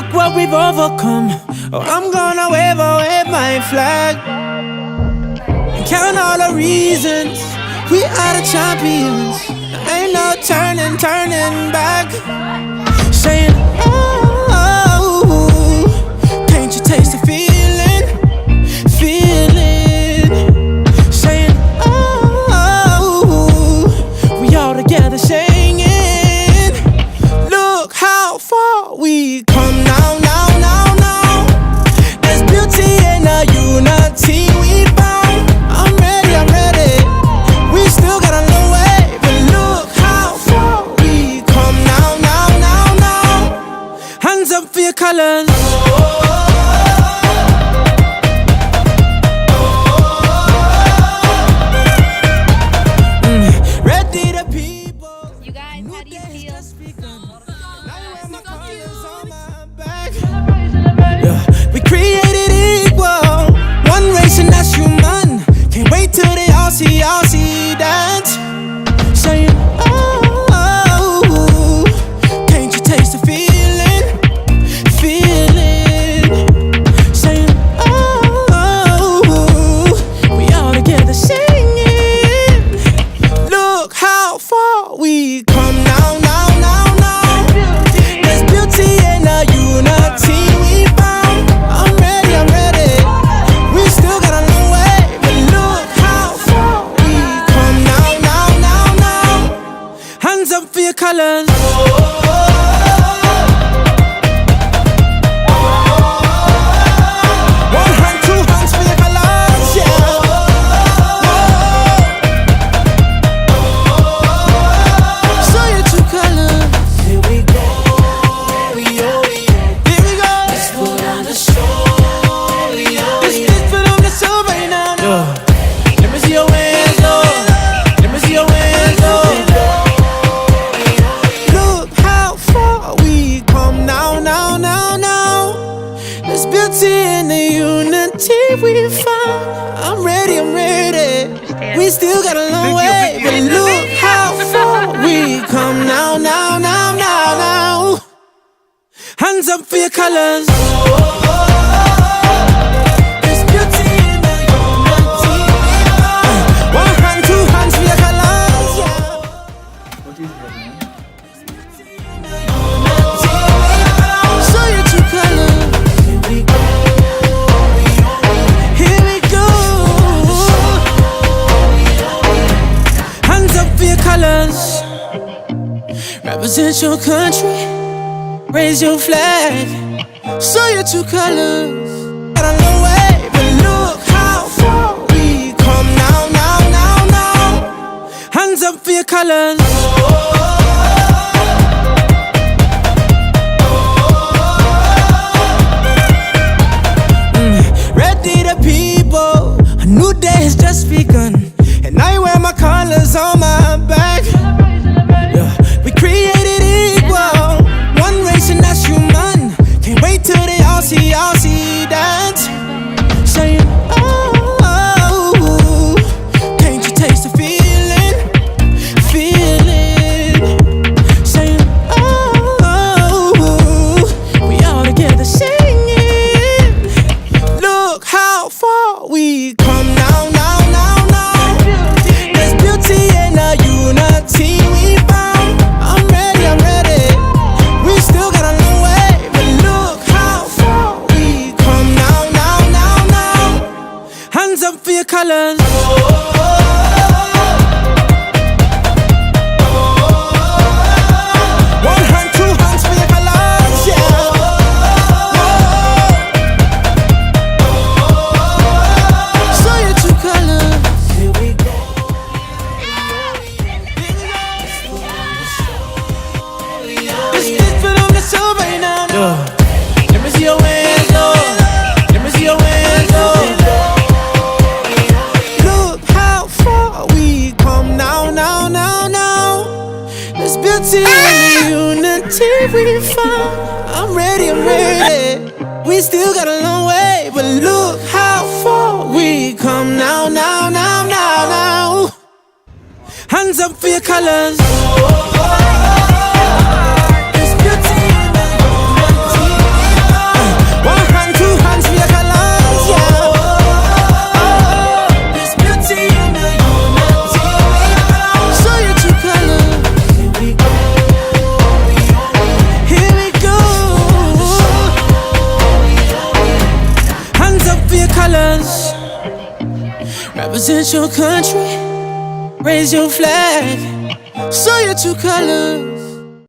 Look what we've overcome. Oh, I'm gonna wave my flag and count all the reasons we are the champions. Ain't no turning back. Saying, oh, can't you taste the feeling? Saying, oh, we all together singing. Look how far we come now. There's beauty in the unity we found. I'm ready. We still got a long way, but look how far we come now. Hands up for your colors. Ready the people. You guys, how do you feel? We created equal, one race and that's human. Can't wait till they all see that. Saying, oh, can't you taste the feeling? Saying, oh, we all together singing. Look how far we come now. There's beauty in the unity we found. I'm ready. We still got a long way, but look how far we come now. Hands up for your colors. One hand, two hands for your colors, yeah. Show your true colors. Here we go. Let's put on the show. Let's put on the show right now. Let me see your hands, Lord. Let me see your hands, Lord. Look how far we come now. There's beauty in the unity we found. I'm ready. We still got a long way, but look how far we come now. Hands up for your colors. There's beauty in the unity. One hand, two hands for your colors. Show your true colors. Here we go. Hands up for your colors. Represent your country. Raise your flag. Show your true colors. Got a long way, but look how far we come now. Hands up for your colors. Ready the people. A new day has just begun, and I wear my colors on my back. We created equal, one race and that's human. Can't wait till they all see that. Saying, oh, can't you taste the feeling? Saying, oh, we all together singing. Look how far we come now. There's beauty in the unity we found. I'm ready. We still got a long way, but look how far we come now. Hands up for your colors. One hand, two hands for your colors, yeah. Show your true colors. Here we go. Let's put on the show right now. Let me see your hands, Lord. Let me see your hands, Lord. Look how far we come now. There's beauty in the unity we found. I'm ready. We still got a long way, but look how far we come now. Hands up for your colors. There's beauty in the unity. represent your country, raise your flag, show your true colors.